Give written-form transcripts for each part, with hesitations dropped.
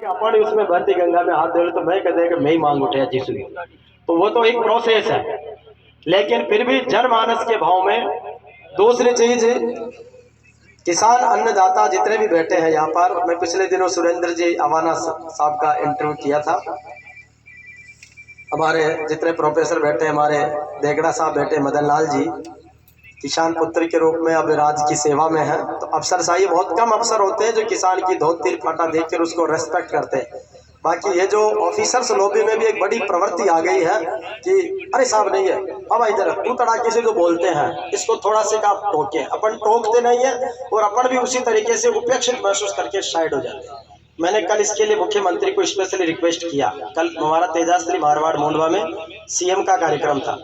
अपन उसमें बहती गंगा में हाथ दे तो मैं कहते कि मैं ही मांग उठे जिस तो वो तो एक प्रोसेस है, लेकिन फिर भी जनमानस के भाव में। दूसरी चीज, किसान अन्नदाता जितने भी बैठे हैं यहाँ पर, मैं पिछले दिनों सुरेंद्र जी अवाना साहब का इंटरव्यू किया था। हमारे जितने प्रोफेसर बैठे, हमारे देगड़ा साहब बैठे, मदन लाल जी किसान पुत्र के रूप में अब राज्य की सेवा में है। तो अफसरशाही बहुत कम अफसर होते हैं जो किसान की धोती फाटा देखकर उसको रेस्पेक्ट करते हैं। बाकी ये जो ऑफिसर्स लॉबी में भी एक बड़ी प्रवृत्ति आ गई है कि अरे साहब नहीं है, अब इधर तू तड़ाके से जो बोलते हैं इसको थोड़ा से आप टोके, अपन टोकते नहीं है और अपन भी उसी तरीके से उपेक्षित महसूस करके साइड हो जाते हैं। मैंने कल इसके लिए मुख्यमंत्री को स्पेशली रिक्वेस्ट किया। कल हमारा तेजास्त्री मारवाड़ मोंडवा में सीएम का कार्यक्रम था।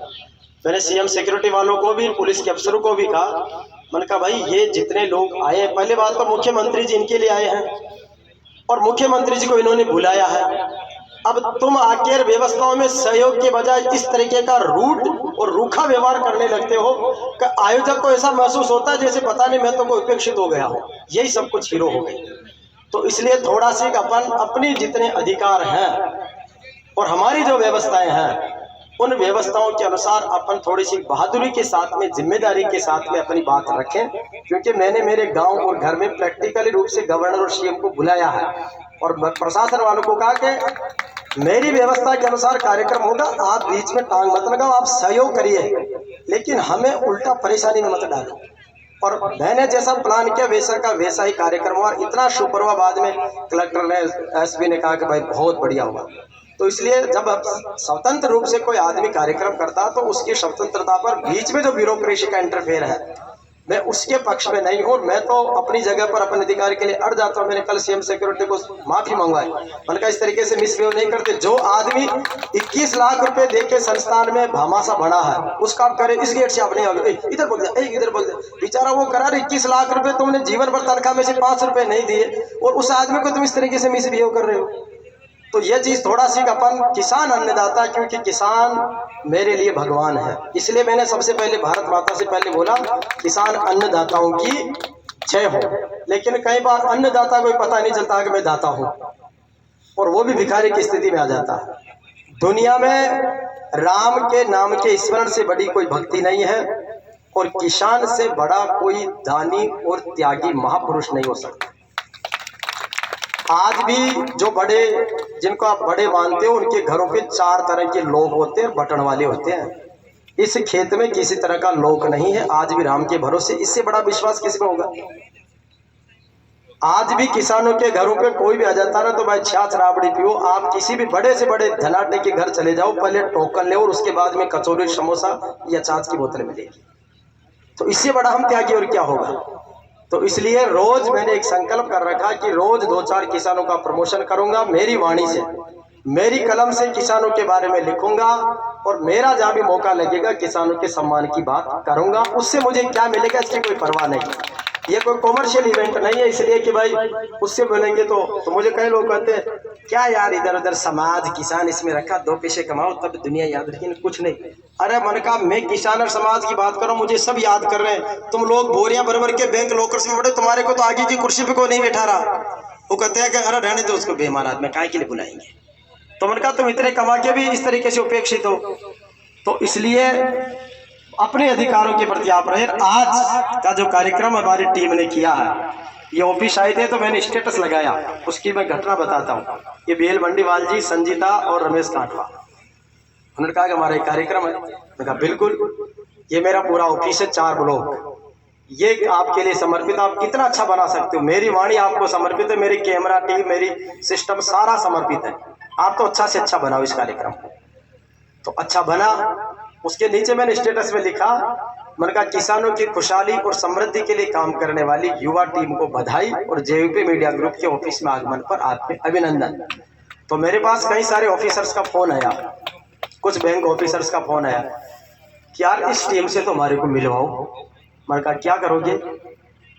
मैंने सीएम सिक्योरिटी वालों को भी, पुलिस के अफसरों को भी कहा, मैंने कहा भाई ये जितने लोग आए, पहले बात तो मुख्यमंत्री जी इनके लिए आए हैं और मुख्यमंत्री जी को इन्होंने बुलाया है। अब तुम आकर व्यवस्थाओं में सहयोग के बजाय इस तरीके का रूट और रूखा व्यवहार करने लगते हो कि आयोजक को ऐसा महसूस होता है जैसे पता नहीं मैं तो कोई उपेक्षित हो गया हूँ, यही सब कुछ हीरो हो गए। तो इसलिए थोड़ा सी अपन अपनी जितने अधिकार हैं और हमारी जो व्यवस्थाएं हैं उन व्यवस्थाओं के अनुसार अपन थोड़ी सी बहादुरी के साथ में, जिम्मेदारी के साथ में अपनी बात रखें। क्योंकि मैंने मेरे गांव और घर में प्रैक्टिकली रूप से गवर्नर और सीएम को बुलाया है और प्रशासन वालों को कहा कि मेरी व्यवस्था के अनुसार कार्यक्रम होगा, आप बीच में टांग मत लगाओ, आप सहयोग करिए, लेकिन हमें उल्टा परेशानी में मत डालो। और मैंने जैसा प्लान किया वैसा का वैसा ही कार्यक्रम हुआ। इतना शुक्र हुआ, बाद में कलेक्टर ने, एसपी ने कहा कि भाई बहुत बढ़िया हुआ। तो इसलिए जब स्वतंत्र रूप से कोई आदमी कार्यक्रम करता तो उसकी स्वतंत्रता पर बीच में जो ब्यूरोक्रेसी का इंटरफेयर है, मैं उसके पक्ष में नहीं हूँ। मैं तो अपनी जगह पर अपने अधिकार के लिए अड़ जाता हूँ। मैंने कल सीएम सिक्योरिटी को माफी मंगवाई, मैंने कहा इस तरीके से मिसबिहेव नहीं करते। जो आदमी 21 लाख रुपए दे के संस्थान में भामाशा बना है उसका आप करे इस गेट से आप नहीं आओगे, इधर बोल दिया, इधर बोल दिया, बेचारा वो करा रहे 21 लाख रुपए तुमने जीवन भर तनख्वाह में से 5 रुपए नहीं दिए और उस आदमी को तुम इस तरीके से मिसबिहेव कर रहे हो। तो ये चीज थोड़ा सी अपन किसान अन्नदाता, क्योंकि किसान मेरे लिए भगवान है, इसलिए मैंने सबसे पहले भारत माता से पहले बोला किसान अन्नदाताओं की जय हो। लेकिन कई बार अन्नदाता को पता नहीं चलता कि मैं दाता हूं और वो भी भिखारी की स्थिति में आ जाता है। दुनिया में राम के नाम के स्मरण से बड़ी कोई भक्ति नहीं है और किसान से बड़ा कोई दानी और त्यागी महापुरुष नहीं हो सकता। आज भी जो बड़े, जिनको आप बड़े मानते हो, उनके घरों पे 4 तरह के लोग होते हैं, बटन वाले होते हैं। इस खेत में किसी तरह का लोक नहीं है, आज भी राम के भरोसे। इससे बड़ा विश्वास किसी में होगा? आज भी किसानों के घरों पे कोई भी आ जाता ना तो भाई छाछ राबड़ी पियो। आप किसी भी बड़े से बड़े धनाटे के घर चले जाओ, पहले टोकन ले और उसके बाद में कचौरी, समोसा या छाछ की बोतल मिलेगी। तो इससे बड़ा हम त्यागी और क्या होगा? तो इसलिए रोज मैंने एक संकल्प कर रखा कि रोज 2-4 किसानों का प्रमोशन करूंगा, मेरी वाणी से, मेरी कलम से किसानों के बारे में लिखूंगा और मेरा जहां भी मौका लगेगा किसानों के सम्मान की बात करूंगा। उससे मुझे क्या मिलेगा इसकी कोई परवाह नहीं। ये कोई कॉमर्शियल इवेंट नहीं है, इसलिए कि भाई उससे बोलेंगे तो मुझे कई लोग कहते हैं क्या यार इधर उधर समाज किसान इसमें रखा, 2 पैसे कमाओ तब दुनिया याद रखेगी, कुछ नहीं। अरे मन का मैं किसान और समाज की बात करूं, मुझे सब याद कर रहे हैं। तुम लोग बोरियां भर के बैंक लॉकर्स में बैठे, तुम्हारे को तो आगे की कुर्सी पे कोई नहीं बैठा रहा। वो कहते हैं कि अरे रहने दो उसको, बेईमान आदमी काय के लिए बुलाएंगे। तो मन का तुम इतने कमा के भी इस तरीके से उपेक्षित हो। तो इसलिए अपने अधिकारों के प्रति आप रहे। आज का जो कार्यक्रम हमारी टीम ने किया है, ये ऑफिस आए थे तो मैंने स्टेटस लगाया, उसकी मैं घटना बताता हूँ। ये बेल बंडीवाल जी, संजीता और रमेश कांठवा, उन्होंने कहा कि हमारा एक कार्यक्रम है। मैंने कहा बिल्कुल, ये मेरा पूरा ऑफिस है, 4 ब्लॉक, ये आपके लिए समर्पित। आप कितना अच्छा बना सकते हो, मेरी वाणी आपको समर्पित है, मेरी कैमरा टीम, मेरी सिस्टम सारा समर्पित है। आप तो अच्छा से अच्छा बनाओ इस कार्यक्रम को। तो अच्छा बना। उसके नीचे मैंने स्टेटस में लिखा, मैंने कहा किसानों की खुशहाली और समृद्धि के लिए काम करने वाली युवा टीम को बधाई और जेयूपी मीडिया ग्रुप के ऑफिस में आगमन पर आपके अभिनंदन। तो मेरे पास कई सारे ऑफिसर्स का फोन आया, कुछ बैंक ऑफिसर्स का फोन आया कि यार इस टीम से तो हमारे को मिलवाओ। मैंने कहा क्या करोगे?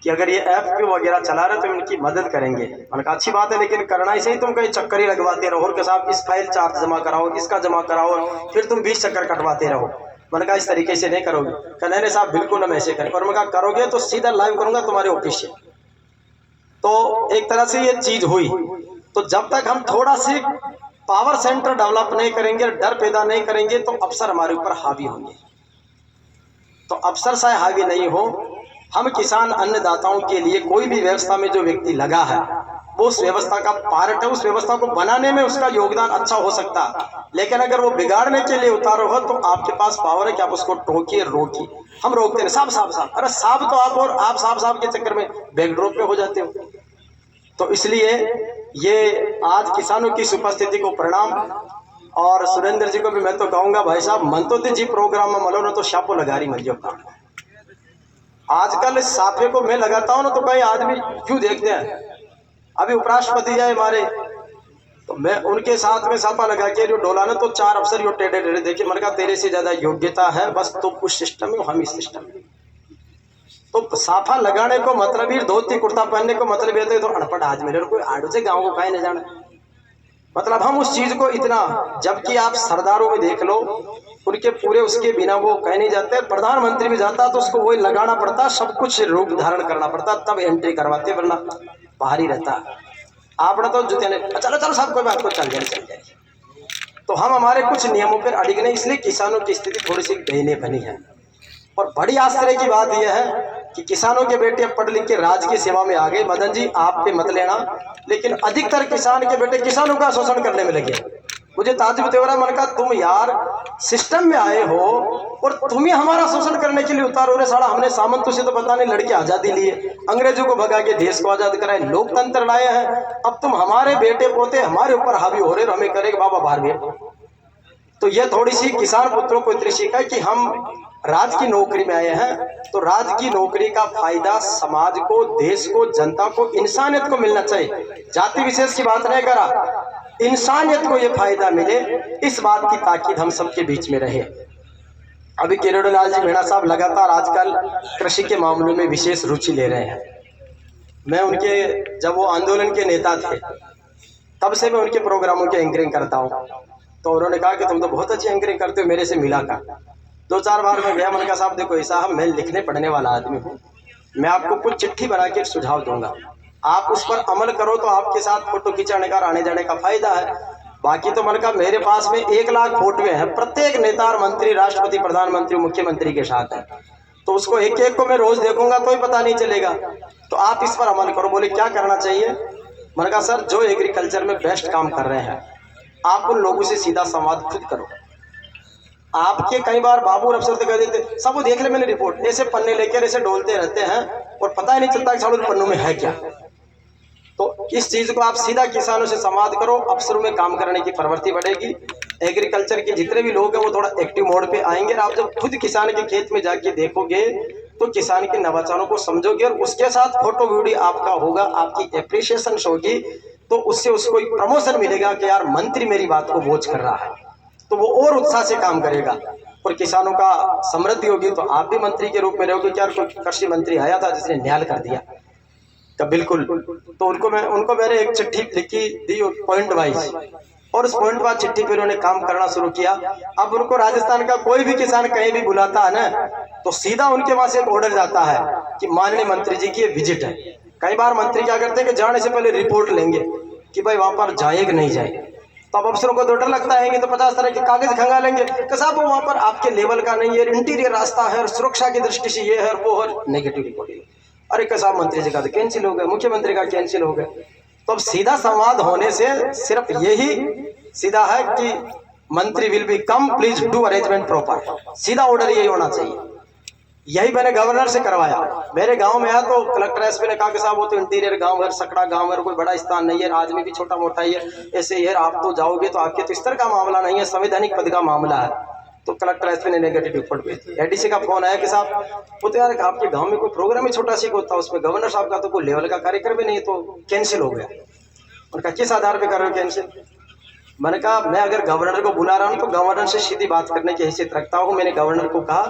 कि अगर ये ऐप वगैरह चला रहे तो इनकी मदद करेंगे। मैंने कहा अच्छी बात है, लेकिन करना ही सही, तुम कहीं चक्कर ही लगवाते रहो और के साथ इस फाइल चार्ज जमा कराओ, इसका जमा कराओ, फिर तुम 20 चक्कर कटवाते रहो। मैंने कहा इस तरीके से नहीं करोगे? कहने साहब बिल्कुल हम ऐसे करें। और मैं कहा करोगे तो सीधा लाइव करूंगा तुम्हारे ऑफिस से। तो एक तरह से ये चीज हुई। तो जब तक हम थोड़ा सी पावर सेंटर डेवलप नहीं करेंगे, डर पैदा नहीं करेंगे, तो अफसर हमारे ऊपर हावी होंगे। तो अफसर चाहे हावी नहीं हो, हम किसान अन्नदाताओं के लिए कोई भी व्यवस्था में जो व्यक्ति लगा है वो उस व्यवस्था का पार्ट है, उस व्यवस्था को बनाने में उसका योगदान अच्छा हो सकता है। लेकिन अगर वो बिगाड़ने के लिए उतारो हो तो आपके पास पावर है कि आप उसको टोकिए, रोकिए। हम रोकते हैं साहब साहब साहब, अरे साहब तो आप, और आप साहब साहब के चक्कर में बैकड्रॉप पे हो जाते हो। तो इसलिए ये आज किसानों की उपस्थिति को प्रणाम। और सुरेंद्र जी को भी मैं तो कहूँगा, भाई साहब मन तो जी प्रोग्राम में मलो ना तो शापो लगा रही मजियो का। आजकल इस साफे को मैं लगाता हूँ ना तो कई आदमी क्यों देखते हैं। अभी उपराष्ट्रपति जाए हमारे, तो मैं उनके साथ में साफा लगा के जो डोला ना तो 4 अफसर यो टेढ़े टेढ़े देखे, मैंने कहा तेरे से ज्यादा योग्यता है, बस तुम उस सिस्टम में, हम इस सिस्टम में। तो साफा लगाने को मतलब ही, धोती कुर्ता पहनने को मतलब ये तो अनपढ़ आदमी मेरे कोई आड़ू से गाँव को कहीं नहीं जाना। मतलब हम उस चीज को इतना, जबकि आप सरदारों में देख लो उनके पूरे उसके बिना वो कह नहीं जाते। प्रधानमंत्री भी जाता तो उसको वही लगाना पड़ता, सब कुछ रूप धारण करना पड़ता, तब एंट्री करवाते, वरना बाहर ही रहता। आपने तो जूते ने चलो चलो सब कोई बात को चल जाए। तो हम हमारे कुछ नियमों पर अड़िग नहीं, इसलिए किसानों की स्थिति थोड़ी सी दयनीय बनी है। और बड़ी आश्चर्य की बात यह है कि किसानों के बेटे पढ़ लिख के राज की सेवा में आ गए। मदन जी आप पे मत लेना, लेकिन अधिकतर किसान के बेटे किसानों का शोषण करने में लगे। मुझे ताज्जुब हो रहा, मन का तुम यार सिस्टम में आए हो और तुम ही हमारा शोषण करने के लिए उतारो रे साला। हमने सामंतों से तो पता नहीं लड़के आजादी लिए, अंग्रेजों को भगा के देश को आजाद कराए, लोकतंत्र लाए हैं। अब तुम हमारे बेटे पोते हमारे ऊपर हावी हो रहे, हमें करेगा बाबा बाहर भी। तो यह थोड़ी सी किसान पुत्रों को इतनी सीखा कि हम राज की नौकरी में आए हैं, तो राज की नौकरी का फायदा समाज को, देश को, जनता को, इंसानियत को मिलना चाहिए। जाति विशेष की बात नहीं करा, इंसानियत को यह फायदा मिले, इस बात की ताकीद हम सबके बीच में रहे। अभी किरोड़ीलाल जी मीणा साहब लगातार आजकल कृषि के मामलों में विशेष रुचि ले रहे हैं। मैं उनके, जब वो आंदोलन के नेता थे तब से मैं उनके प्रोग्रामों की एंकरिंग करता हूँ। तो उन्होंने कहा कि तुम तो बहुत अच्छी एंकरिंग करते हो, मेरे से मिला कर। 2-4 बार मैं गया, मैंने कहा साहब देखो ऐसा, मैं लिखने पढ़ने वाला आदमी हूँ, मैं आपको कुछ चिट्ठी बना के सुझाव दूंगा, आप उस पर अमल करो तो आपके साथ फोटो खिंचाने का, आने जाने का फायदा है। बाकी तो मैंने कहा मेरे पास में 1 लाख फोटोएं हैं, प्रत्येक नेता और मंत्री, राष्ट्रपति, प्रधानमंत्री, मुख्यमंत्री के साथ है, तो उसको एक एक को मैं रोज देखूंगा तो ही पता नहीं चलेगा। तो आप इस पर अमल करो। बोले क्या करना चाहिए? मैंने कहा सर जो एग्रीकल्चर में बेस्ट काम कर रहे हैं आप उन लोगों से सीधा संवाद खुद करो। आपके कई बार बाबू अफसर से कह देते सब वो देख ले मैंने रिपोर्ट, ऐसे पन्ने लेकर ऐसे डोलते रहते हैं और पता ही नहीं चलता कि सालों पन्नों में है क्या। तो इस चीज को आप सीधा किसानों से संवाद करो, अफसरों में काम करने की प्रवृत्ति बढ़ेगी। एग्रीकल्चर के जितने भी लोग हैं वो थोड़ा एक्टिव मोड पे आएंगे। आप जब खुद किसान के खेत में जाके देखोगे तो किसान के नवाचारों को समझोगे और उसके साथ फोटो वीडियो आपका होगा, आपकी एप्रिसिएशन होगी, तो उससे उसको एक प्रमोशन मिलेगा कि यार मंत्री मेरी बात को वॉच कर रहा है, तो वो और उत्साह से काम करेगा और किसानों का समृद्धि होगी। तो आप भी मंत्री के रूप में रहोगे। क्या कृषि मंत्री आया था जिसने न्याय कर दिया? तो बिल्कुल। तो उनको मैंने एक चिट्ठी लिखी दी पॉइंट वाइज, और उस पॉइंट वाइज चिट्ठी पे उन्होंने काम करना शुरू किया। अब उनको राजस्थान का कोई भी किसान कहीं भी बुलाता है ना तो सीधा उनके वहां से एक ऑर्डर जाता है कि माननीय मंत्री जी की विजिट है। कई बार मंत्री क्या करते हैं कि जाने से पहले रिपोर्ट लेंगे कि भाई वहां पर जाए कि नहीं जाए। तो अब अफसरों को तो डर लगता है तो 50 तरह के कागज खंगा लेंगे कि साहब वो वहां पर आपके लेवल का नहीं है, इंटीरियर रास्ता है और सुरक्षा की दृष्टि से ये है वो है, नेगेटिव रिपोर्ट। अरे साहब मंत्री जी का तो कैंसिल हो गया, मुख्यमंत्री का कैंसिल हो गया। तो अब सीधा संवाद होने से सिर्फ यही सीधा है कि मंत्री will be come, please do arrangement proper, सीधा ऑर्डर यही होना चाहिए। यही मैंने गवर्नर से करवाया। मेरे गांव में आया तो कलेक्टर एसपी ने कहा कि साहब वो तो इंटीरियर गांव है, सकड़ा गांव है, कोई बड़ा स्थान नहीं है, आदमी भी छोटा मोटा ही है, ऐसे ही है, आप तो जाओगे तो आपके तो स्तर का मामला नहीं है, संवैधानिक पद का मामला है। तो कलेक्टर एसपी ने नेगेटिव रिपोर्ट भेजी। एडीसी का फोन आया कि साहब वो तो यार आपके गांव में कोई प्रोग्राम ही छोटा सी होता है, उसमें गवर्नर साहब का तो कोई लेवल का कार्यक्रम भी नहीं है, तो कैंसिल हो गया। उनका किस आधार पर कर रहे हो कैंसिल? मैंने कहा मैं अगर गवर्नर को बुला रहा हूँ तो गवर्नर से सीधी बात करने की हैसियत रखता हूँ। मैंने गवर्नर को कहा,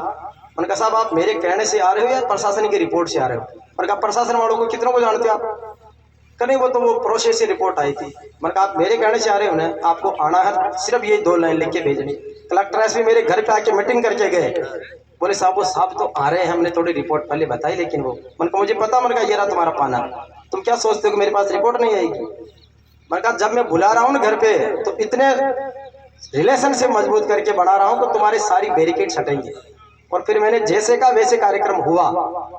मैंने कहा साहब आप मेरे कहने से आ रहे हो या प्रशासन की रिपोर्ट से आ रहे हो? मैंने कहा प्रशासन वालों को कितनों को जानते हो आप? नहीं वो तो वो प्रोसेस से रिपोर्ट आई थी। मैंने कहा आप मेरे कहने से आ रहे हो ना, आपको आना है, सिर्फ ये 2 लाइन लिख के भेजनी। कलेक्टर एसपी मेरे घर पे आके मीटिंग करके गए, बोले साहब वो साहब तो आ रहे हैं, हमने थोड़ी रिपोर्ट पहले बताई लेकिन वो, मैंने कहा मुझे पता, मैंने कहा ये रहा तुम्हारा पाना, तुम क्या सोचते हो कि मेरे पास रिपोर्ट नहीं आएगी? मैंने कहा जब मैं बुला रहा हूँ ना घर पे तो इतने रिलेशन से मजबूत करके बढ़ा रहा हूँ कि तुम्हारी सारी बैरिकेड हटेंगे। और फिर मैंने जैसे का वैसे कार्यक्रम हुआ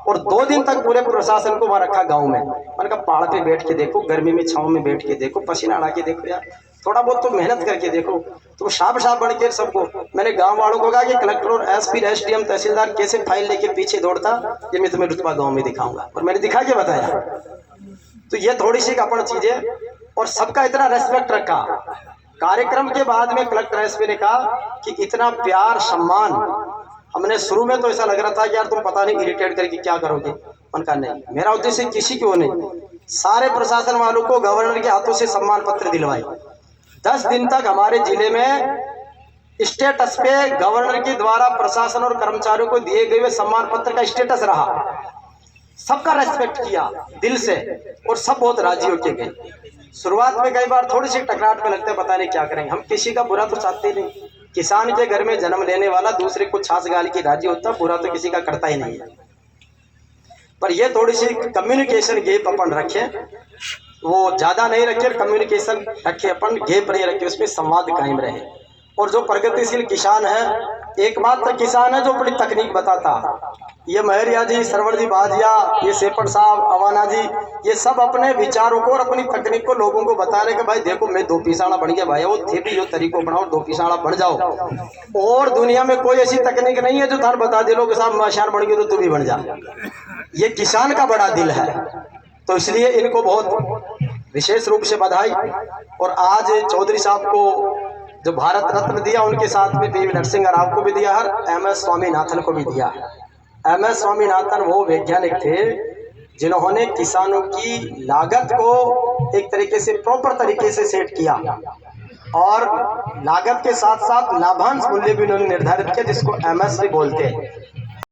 और 2 दिन तक पूरे प्रशासन को वहां रखा गांव में। मैंने कहा पहाड़ पे बैठ के देखो, गर्मी में छांव में बैठ के देखो, पसीना उड़ा के देखो यार, थोड़ा बहुत तो मेहनत करके देखो। तो शाप बन के सबको मैंने गांव वालों को कहा कि कलेक्टर और एसपी एसडीएम तहसीलदार कैसे फाइल लेके पीछे दौड़ता, ये मैं तुम्हें रुतबा गाँव में दिखाऊंगा, और मैंने दिखा के बताया। तो ये थोड़ी सी अपन चीजें, और सबका इतना रेस्पेक्ट रखा। कार्यक्रम के बाद में कलेक्टर एसपी ने कहा कि इतना प्यार सम्मान, हमने शुरू में तो ऐसा लग रहा था कि यार तुम पता नहीं इरिटेट करके क्या करोगे। मैंने कहा नहीं, मेरा उद्देश्य किसी को नहीं, सारे प्रशासन वालों को गवर्नर के हाथों से सम्मान पत्र दिलवाए। 10 दिन तक हमारे जिले में स्टेटस पे गवर्नर के द्वारा प्रशासन और कर्मचारियों को दिए गए सम्मान पत्र का स्टेटस रहा। सबका रेस्पेक्ट किया दिल से और सब बहुत राजी होके गए। शुरुआत में कई बार थोड़ी सी टकराहट में लगते पता नहीं क्या करेंगे, हम किसी का बुरा तो चाहते नहीं। किसान के घर में जन्म लेने वाला दूसरे को छाछ गाल के राजी होता, बुरा तो किसी का करता ही नहीं है। पर ये थोड़ी सी कम्युनिकेशन गैप अपन रखे, वो ज्यादा नहीं रखे, कम्युनिकेशन रखे अपन, गैप नहीं रखे, उसमें संवाद कायम रहे। और जो प्रगतिशील किसान है, एकमात्र किसान है जो अपनी तकनीक बताता। ये महरिया जी, सरवर जी बाजिया, ये सेपट साहब, अवाना जी, ये सब अपने विचारों को और अपनी तकनीक को लोगों को बता रहे कि भाई देखो मैं 2 पीसाड़ा बन गया भाई, वो थे भी जो तरीकों बनाओ 2 पीसाड़ा बन जाओ। और दुनिया में कोई ऐसी तकनीक नहीं है जो थार बता दे लो कि साहब माशान बन गए तो तू भी बन जा। ये किसान का बड़ा दिल है, तो इसलिए इनको बहुत विशेष रूप से बधाई। और आज चौधरी साहब को जो भारत रत्न दिया, उनके साथ में पीवी नरसिंह राव को भी दिया है, MS स्वामीनाथन को भी दिया है। MS स्वामीनाथन वो वैज्ञानिक थे जिन्होंने किसानों की लागत को एक तरीके से प्रॉपर तरीके से सेट किया, और लागत के साथ साथ लाभांश मूल्य भी उन्होंने निर्धारित किया, जिसको MS भी बोलते हैं।